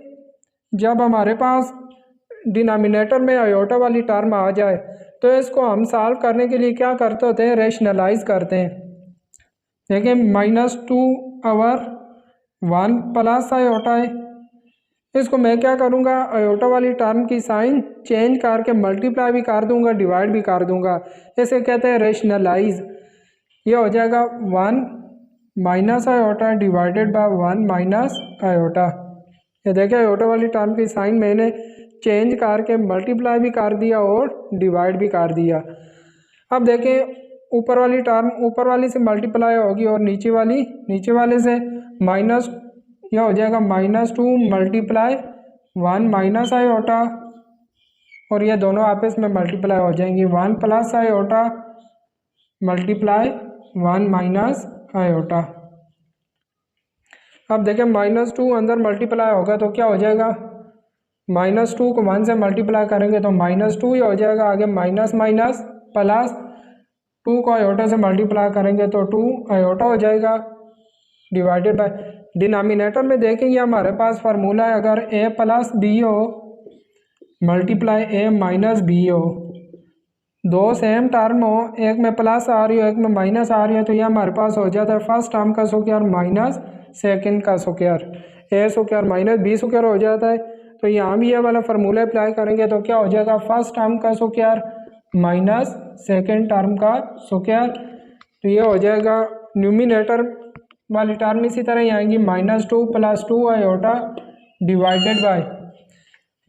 जब हमारे पास डिनोमिनेटर में आयोटा वाली टर्म आ जाए तो इसको हम सॉल्व करने के लिए क्या करते होते हैं, रैशनलाइज करते हैं। देखिए -2/1 प्लस आयोटा है, इसको मैं क्या करूँगा, आयोटा वाली टर्म की साइन चेंज करके मल्टीप्लाई भी कर दूंगा, डिवाइड भी कर दूंगा, इसे कहते हैं रैशनलाइज। ये हो जाएगा 1 minus iota divided bye 1 minus iota. ये देखिए आयोटा वाली टर्म की साइन मैंने चेंज करके मल्टीप्लाई भी कर दिया और डिवाइड भी कर दिया। अब देखें ऊपर वाली टर्म ऊपर वाली से मल्टीप्लाई होगी और नीचे वाले से माइनस, यह हो जाएगा -2 मल्टीप्लाई 1 माइनस आयोटा और ये दोनों आपस में मल्टीप्लाई हो जाएंगी, 1 plus iota multiply 1 minus iota. अब देखें -2 अंदर मल्टीप्लाई होगा तो क्या हो जाएगा, -2 को 1 से मल्टीप्लाई करेंगे तो -2 ही हो जाएगा, आगे माइनस माइनस प्लस 2 को आयोटा से मल्टीप्लाई करेंगे तो 2 आयोटा हो जाएगा डिवाइडेड बाय। डिनोमिनेटर में देखेंगे हमारे पास फार्मूला है, अगर a + b हो मल्टीप्लाई a - b हो, दो सेम टर्म हो, एक में प्लस आ रही हो एक में माइनस आ रही है, तो ये हमारे पास हो जाता है फर्स्ट टर्म का स्क्वायर माइनस सेकंड का square, a square - b square हो जाता है। तो यहाँ भी ये वाला फार्मूला अप्लाई करेंगे तो क्या हो जाएगा, फर्स्ट टर्म का स्क्वायर माइनस सेकंड टर्म का स्क्वायर। तो ये हो जाएगा न्यूमिनेटर वाली टर्म इसी तरह ही आएंगी, -2 + 2 आयोटा डिवाइडेड बाय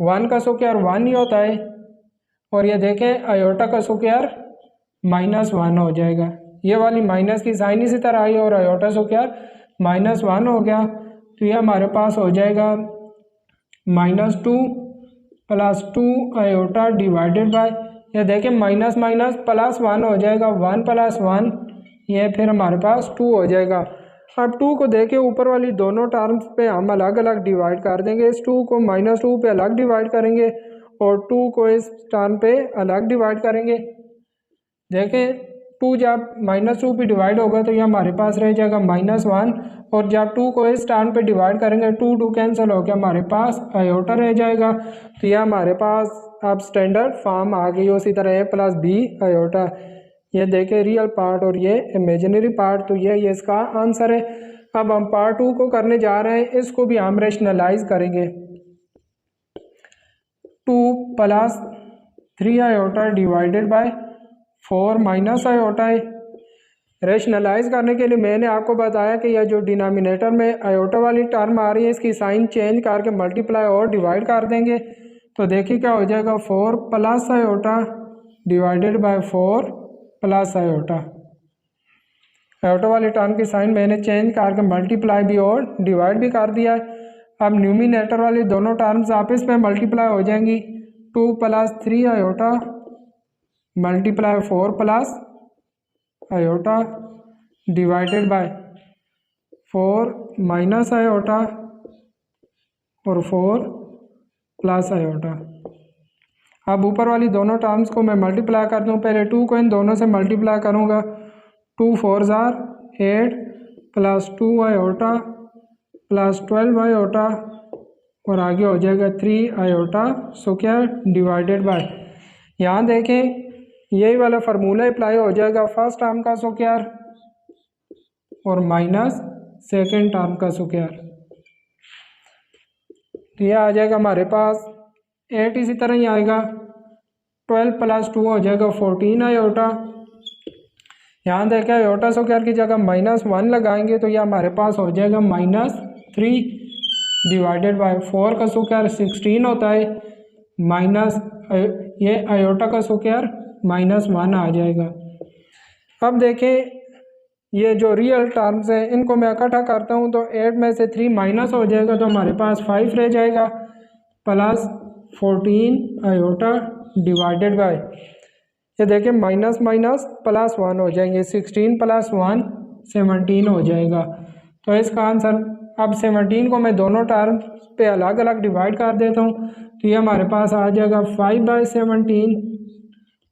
1 का स्क्वायर 1 ही होता है और ये देखें आयोटा का स्क्वायर -1 हो जाएगा। ये वाली माइनस की साइन इसी तरह आई और आयोटा स्क्वायर -1 हो गया। तो ये हमारे पास हो जाएगा -2 + 2 आयोटा डिवाइडेड बाय, ये देखें माइनस माइनस +1 हो जाएगा, 1 + 1 ये फिर हमारे पास 2 हो जाएगा। अब 2 को देके ऊपर वाली दोनों टर्म्स पे हम अलग अलग डिवाइड कर देंगे। इस 2 को -2 पे अलग डिवाइड करेंगे और 2 को इस टर्म पे अलग डिवाइड करेंगे। देखें 2 जब -2 पे डिवाइड होगा तो ये हमारे पास रह जाएगा -1 और जब 2 को इस टर्म पे डिवाइड करेंगे 2 2 कैंसिल होकर हमारे पास आयोटा रह जाएगा। तो यह हमारे पास अब स्टैंडर्ड फॉर्म आ गई। उसी तरह a + b आयोटा, ये देखें रियल पार्ट और ये इमेजिनरी पार्ट, तो ये इसका आंसर है। अब हम पार्ट 2 को करने जा रहे हैं, इसको भी हम रेशनलाइज करेंगे। 2 + 3 iota divided bye 4 minus iota है। रेशनलाइज करने के लिए मैंने आपको बताया कि यह जो डिनोमिनेटर में आयोटा वाली टर्म आ रही है इसकी साइन चेंज करके मल्टीप्लाई और डिवाइड कर देंगे। तो देखिए क्या हो जाएगा, 4 + iota divided bye 4 + iota. Iota वाली टर्म की साइन मैंने चेंज करके मल्टीप्लाई भी और डिवाइड भी कर दिया है। अब न्यूमिनेटर वाली दोनों टर्म्स आपस में मल्टीप्लाई हो जाएंगी। 2 + 3 iota multiply 4 + iota divided bye 4 minus iota और 4 + आयोटा। अब ऊपर वाली दोनों टर्म्स को मैं मल्टीप्लाई कर दूँ। पहले 2 को इन दोनों से मल्टीप्लाई करूँगा। 2 4 8 + 2 आयोटा + 12 आयोटा और आगे हो जाएगा 3 आयोटा स्क्वायर डिवाइडेड बाय, यहाँ देखें यही वाला फार्मूला अप्लाई हो जाएगा, फर्स्ट टर्म का स्क्वायर और माइनस सेकेंड टर्म का स्क्वायर। तो यह आ जाएगा हमारे पास 8, इसी तरह ही आएगा। 12 + 2 हो जाएगा 14 आयोटा। यहाँ देखें आयोटा स्क्वायर की जगह -1 लगाएंगे तो यह हमारे पास हो जाएगा -3 डिवाइडेड बाय 4 का स्क्वायर 16 होता है, माइनस ये आयोटा का स्क्वायर -1 आ जाएगा। अब देखें ये जो रियल टर्म्स हैं इनको मैं इकट्ठा करता हूँ तो 8 में से 3 माइनस हो जाएगा तो हमारे पास 5 रह जाएगा प्लस 14 आयोटा डिवाइडेड बाय, ये देखिए माइनस माइनस +1 हो जाएंगे, 16 + 1 17 हो जाएगा। तो इसका आंसर, अब 17 को मैं दोनों टर्म्स पे अलग अलग डिवाइड कर देता हूँ तो ये हमारे पास आ जाएगा 5/17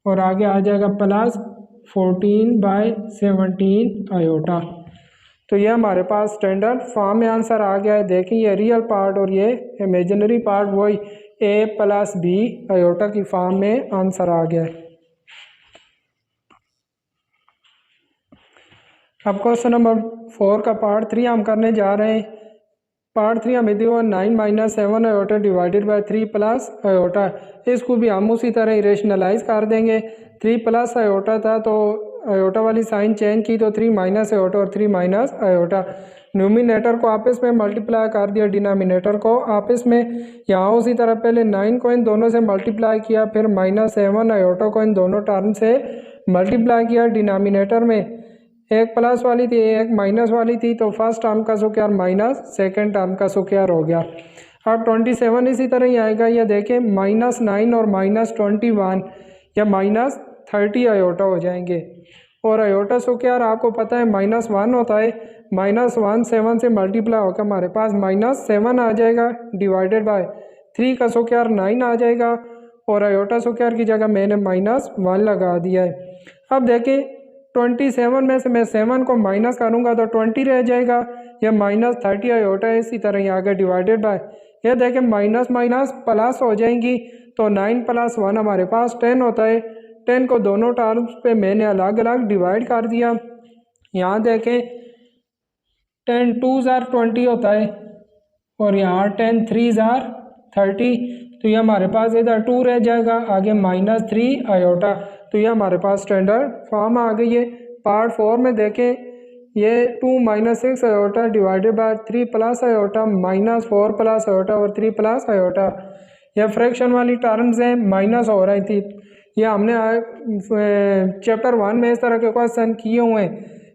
और आगे आ जाएगा प्लस 14/17 आयोटा। तो ये हमारे पास स्टैंडर्ड फॉर्म में आंसर आ गया है। देखिए ये रियल पार्ट और ये इमेजिनरी पार्ट वही a + b आयोटा की फॉर्म में आंसर आ गया है। अब क्वेश्चन नंबर 4 का पार्ट 3 हम करने जा रहे हैं। पार्ट 3 हमें दिया 9 - 7 आयोटा डिवाइडेड बाय 3 + आयोटा। इसको भी हम उसी तरह ही रेशनलाइज कर देंगे। 3 + आयोटा था तो आयोटा वाली साइन चेंज की तो 3 - आयोटा और 3 - आयोटा। न्यूमिनेटर को आपस में मल्टीप्लाई कर दिया, डिनोमिनेटर को आपस में। यहाँ उसी तरह पहले 9 को इन दोनों से मल्टीप्लाई किया, फिर -7 आयोटा को इन दोनों टर्म से मल्टीप्लाई किया। डिनोमिनेटर में एक प्लस वाली थी एक माइनस वाली थी तो फर्स्ट टर्म का स्क्वायर माइनस सेकेंड टर्म का स्क्वायर हो गया। अब 27 इसी तरह ही आएगा। ये देखें -9 और -21 या -30 आयोटा हो जाएंगे और आयोटा स्क्वायर आपको पता है -1 होता है। -1 7 से मल्टीप्लाई होकर हमारे पास -7 आ जाएगा डिवाइडेड बाय 3 का स्क्वायर 9 आ जाएगा और आयोटा स्क्वायर की जगह मैंने -1 लगा दिया है। अब देखें 27 में से मैं 7 को माइनस करूँगा तो 20 रह जाएगा, यह -30 आयोटा है। इसी तरह ही आगे डिवाइडेड बाय, ये देखें माइनस माइनस प्लस हो जाएंगी तो 9 + 1 हमारे पास 10 होता है। 10 को दोनों टर्म्स पे मैंने अलग अलग डिवाइड कर दिया। यहाँ देखें 10 2 * 20 होता है और यहाँ 10 3 * 30 तो ये हमारे पास इधर 2 रह जाएगा, आगे -3 आयोटा। तो ये हमारे पास स्टैंडर्ड फॉर्म आ गई है। पार्ट 4 में देखें ये 2 - 6 iota divided bye 3 + iota -4 + iota और 3 + आयोटा। यह फ्रैक्शन वाली टर्म्स हैं, माइनस हो रही थी। ये हमने चैप्टर 1 में इस तरह के क्वेश्चन किए हुए हैं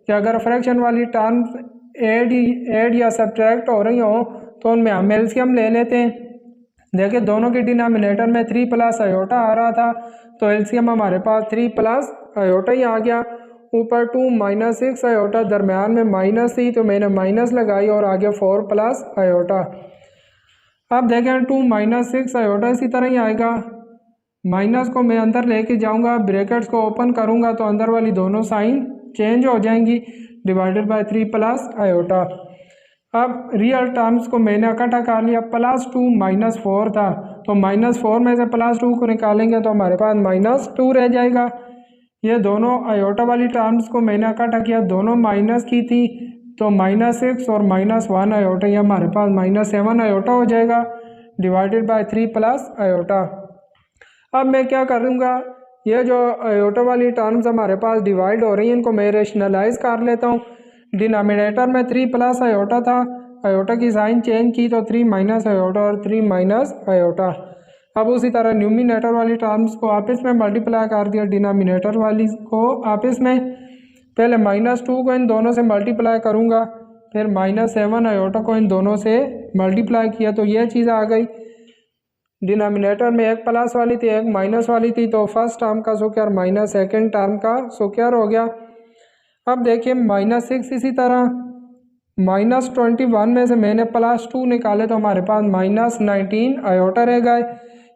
कि अगर फ्रैक्शन वाली टर्म्स ऐड या सब्ट्रैक्ट हो रही हो तो उनमें हम एलसीएम ले लेते हैं। देखिए दोनों के डिनोमिनेटर में 3 + आयोटा आ रहा था तो एलसीएम हमारे पास 3 + आयोटा ही आ गया। ऊपर 2 माइनस 6 आयोटा, दरमियान में माइनस थी तो मैंने माइनस लगाई और आगे 4 प्लस आयोटा। अब देखें 2 माइनस 6 आयोटा इसी तरह ही आएगा। माइनस को मैं अंदर लेके जाऊंगा, ब्रैकेट्स को ओपन करूंगा तो अंदर वाली दोनों साइन चेंज हो जाएंगी, डिवाइडेड बाय 3 प्लस आयोटा। अब रियल टर्म्स को मैंने इकट्ठा कर लिया, प्लस 2 माइनस 4 था तो माइनस 4 में से प्लस 2 को निकालेंगे तो हमारे पास माइनस 2 रह जाएगा। ये दोनों आयोटा वाली टर्म्स को मैंने इकट्ठा किया, दोनों माइनस की थी तो माइनस 6 और माइनस 1 आयोटा, ये हमारे पास माइनस 7 आयोटा हो जाएगा, डिवाइडेड बाय 3 प्लस आयोटा। अब मैं क्या करूँगा, ये जो आयोटा वाली टर्म्स हमारे पास डिवाइड हो रही हैं इनको मैं रेशनलाइज कर लेता हूँ। डिनोमिनेटर में 3 प्लस आयोटा था, आयोटा की साइन चेंज की तो 3 माइनस आयोटा और 3 माइनस आयोटा। अब उसी तरह न्यूमिनेटर वाली टर्म्स को आपस में मल्टीप्लाई कर दिया, डिनोमिनेटर वाली को आपस में, पहले माइनस 2 को इन दोनों से मल्टीप्लाई करूँगा, फिर माइनस 7 आयोटा को इन दोनों से मल्टीप्लाई किया तो यह चीज़ आ गई। डिनोमिनेटर में एक प्लस वाली थी एक माइनस वाली थी तो फर्स्ट टर्म का स्क्वायर माइनस सेकेंड टर्म का स्क्वायर हो गया। अब देखिए माइनस 6 इसी तरह माइनस 21 में से मैंने प्लस 2 निकाले तो हमारे पास माइनस 19 आयोटा रह गए।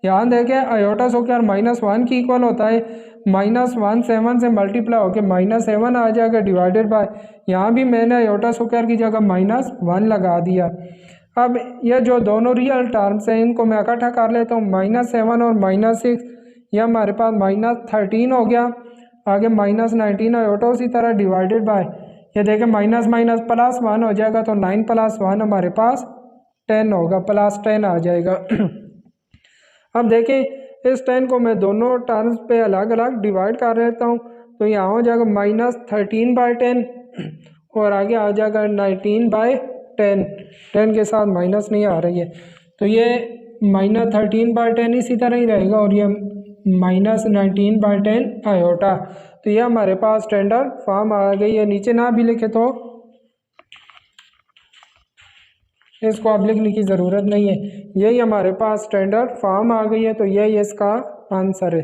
यहाँ देखें आयोटा स्क्वायर माइनस 1 की इक्वल होता है, माइनस 1 7 से मल्टीप्लाई होकर माइनस 7 आ जाएगा, डिवाइडेड बाय, यहाँ भी मैंने आयोटा स्क्वायर की जगह माइनस 1 लगा दिया। अब ये जो दोनों रियल टर्म्स हैं इनको मैं इकट्ठा कर लेता हूँ, माइनस 7 और माइनस 6, यह हमारे पास माइनस 13 हो गया, आगे माइनस 19 आयोटा उसी तरह डिवाइडेड बाय, ये देखें माइनस माइनस प्लस 1 हो जाएगा तो 9 प्लस 1 हमारे पास 10 होगा, प्लस 10 आ जाएगा। अब देखें इस 10 को मैं दोनों टर्म्स पे अलग अलग डिवाइड कर लेता हूँ तो यहाँ हो जाएगा माइनस 13 बाई 10 और आगे आ जाएगा 19 बाई 10, 10 के साथ माइनस नहीं आ रही है तो ये माइनस 13 बाई 10 इसी तरह ही रहेगा और ये माइनस 19 बाई 10 आयोटा। तो ये हमारे पास स्टैंडर्ड फॉर्म आ गई है। नीचे ना भी लिखे तो इसको अब लिखने की ज़रूरत नहीं है, यही हमारे पास स्टैंडर्ड फॉर्म आ गई है तो यही इसका आंसर है।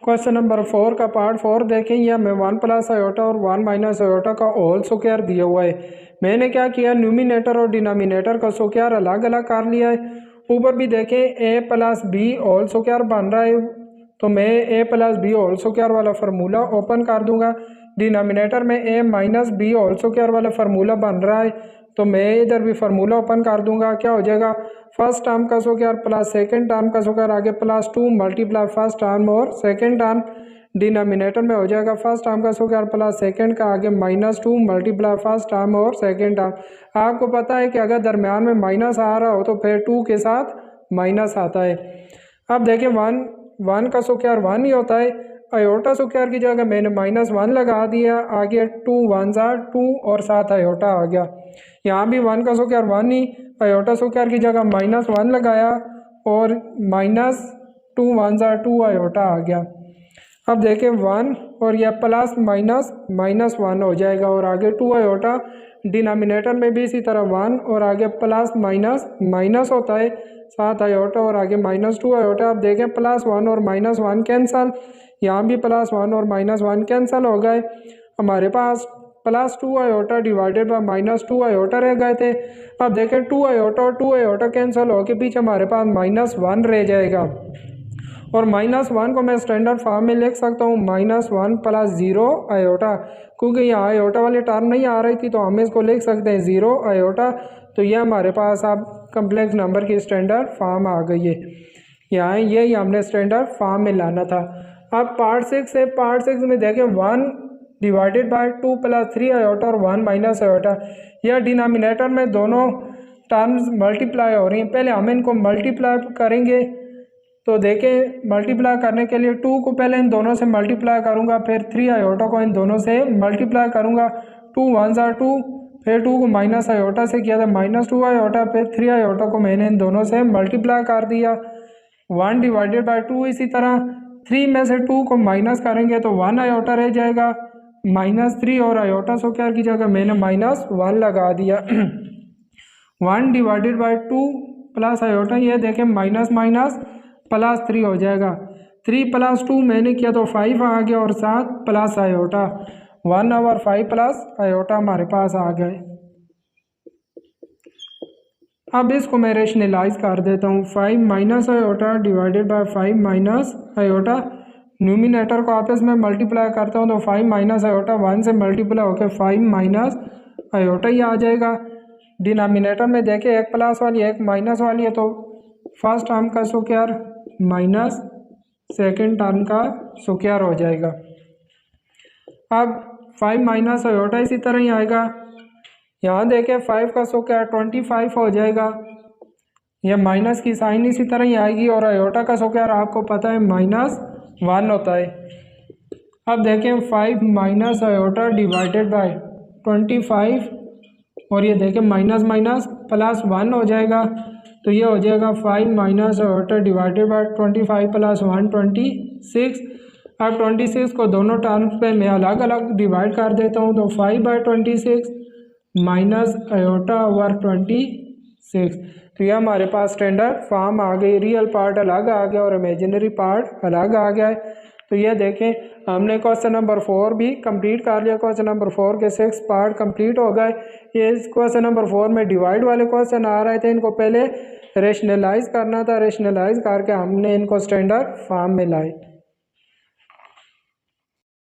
क्वेश्चन नंबर 4 का पार्ट 4 देखें, यह हमें 1 प्लस आयोटा और 1 माइनस आयोटा का होल स्क्वायर दिया हुआ है। मैंने क्या किया, न्यूमिनेटर और डिनोमिनेटर का स्क्वायर अलग अलग कर लिया है। ऊपर भी देखें a plus B whole square बन रहा है तो मैं a plus B whole square वाला फार्मूला ओपन कर दूंगा। डिनोमिनेटर में a minus B whole square वाला फार्मूला बन रहा है तो मैं इधर भी फार्मूला ओपन कर दूंगा। क्या हो जाएगा, फर्स्ट टर्म का स्क्वायर प्लस सेकंड टर्म का स्क्वायर, आगे प्लस 2 मल्टीप्लाई फर्स्ट टर्म और सेकंड टर्म, डिनोमिनेटर में हो जाएगा फर्स्ट टर्म का स्क्वायर प्लस सेकंड का, आगे माइनस 2 मल्टीप्लाई फर्स्ट टर्म और सेकंड टर्म। आपको पता है कि अगर दरमियान में माइनस आ रहा हो तो फिर 2 के साथ माइनस आता है। अब देखिए 1 का स्क्वायर 1 ही होता है, आयोटा स्क्वायर की जगह मैंने माइनस 1 लगा दिया, आगे 2 1 2 और साथ आयोटा आ गया। यहाँ भी 1 का स्क्वायर 1 ही, आयोटा स्क्वायर की जगह माइनस 1 लगाया और माइनस 2 1 2 आयोटा आ गया। अब देखें 1 और यह प्लस माइनस माइनस 1 हो जाएगा और आगे 2 आयोटा, डिनोमिनेटर में भी इसी तरह 1 और आगे प्लस माइनस माइनस होता है, साथ आयोटा और आगे माइनस 2 आयोटा। अब देखें प्लस 1 और माइनस 1 कैंसल, यहाँ भी प्लस 1 और माइनस 1 कैंसिल हो गए, हमारे पास plus 2 iota divided by minus 2 iota रह गए थे। अब देखें 2 आयोटा और 2 आयोटा कैंसिल हो के पीछे हमारे पास माइनस 1 रह जाएगा और माइनस 1 को मैं स्टैंडर्ड फॉर्म में लिख सकता हूँ माइनस 1 प्लस 0 आयोटा, क्योंकि यहाँ आयोटा वाली टर्म नहीं आ रही थी तो हम इसको लिख सकते हैं 0 आयोटा। तो यह हमारे पास अब कम्प्लेक्स नंबर की स्टैंडर्ड फॉर्म आ गई है, यहाँ यही हमने स्टैंडर्ड फॉर्म में लाना था। अब पार्ट 6 है, पार्ट 6 में देखें 1 डिवाइडेड बाय 2 प्लस 3 आयोटा और 1 माइनस आयोटा, यह डिनोमिनेटर में दोनों टर्म्स मल्टीप्लाई हो रही हैं। पहले हम इनको मल्टीप्लाई करेंगे तो देखें मल्टीप्लाई करने के लिए 2 को पहले इन दोनों से मल्टीप्लाई करूंगा, फिर 3 आयोटा को इन दोनों से मल्टीप्लाई करूंगा, 2 1 2, फिर 2 को माइनस आयोटा से किया था माइनस 2 आयोटा, फिर 3 आयोटा को मैंने इन दोनों से मल्टीप्लाई कर दिया। 1 डिवाइडेड बाय 2 इसी तरह 3 में से 2 को माइनस करेंगे तो 1 आयोटा रह जाएगा, माइनस 3 और आयोटा स्क्वायर की जगह मैंने माइनस 1 लगा दिया। 1 डिवाइडेड बाय 2 प्लस आयोटा, ये देखें माइनस माइनस +3 हो जाएगा। 3 + 2 मैंने किया तो 5 आ गया और 7 प्लस आयोटा 1/5 प्लस आयोटा हमारे पास आ गए। अब इसको मैं रेशनलाइज कर देता हूँ। 5 minus iota divided bye 5 minus iota, numerator को आपस में मल्टीप्लाई करता हूँ तो 5 माइनस आयोटा 1 से मल्टीप्लाई होकर 5 माइनस आयोटा ही आ जाएगा। डिनोमिनेटर में देखें एक प्लस वाली एक माइनस वाली है, तो फर्स्ट टर्म का स्क्वायर माइनस सेकेंड टर्म का स्क्वायर हो जाएगा। अब 5 माइनस आयोटा इसी तरह ही आएगा। यहाँ देखें 5 का स्क्वायर 25 हो जाएगा। यह माइनस की साइन इसी तरह ही आएगी और आयोटा का स्क्वायर आपको पता है -1 होता है। अब देखें 5 माइनस आयोटा डिवाइडेड बाय 25 और ये देखें माइनस माइनस +1 हो जाएगा, तो ये हो जाएगा 5 माइनस आयोटा डिवाइडेड बाय 25 + 1 26। अब 26 को दोनों टर्म्स पे मैं अलग अलग डिवाइड कर देता हूँ, तो 5/26 माइनस आयोटा ओवर 26। तो यह हमारे पास स्टैंडर्ड फॉर्म आ गई। रियल पार्ट अलग आ गया और इमेजिनरी पार्ट अलग आ गया है। तो ये देखें हमने क्वेश्चन नंबर 4 भी कंप्लीट कर लिया। क्वेश्चन नंबर 4 के 6 पार्ट कंप्लीट हो गए। ये क्वेश्चन नंबर 4 में डिवाइड वाले क्वेश्चन आ रहे थे, इनको पहले रेशनलाइज करना था। रेशनलाइज करके हमने इनको स्टैंडर्ड फॉर्म में लाए।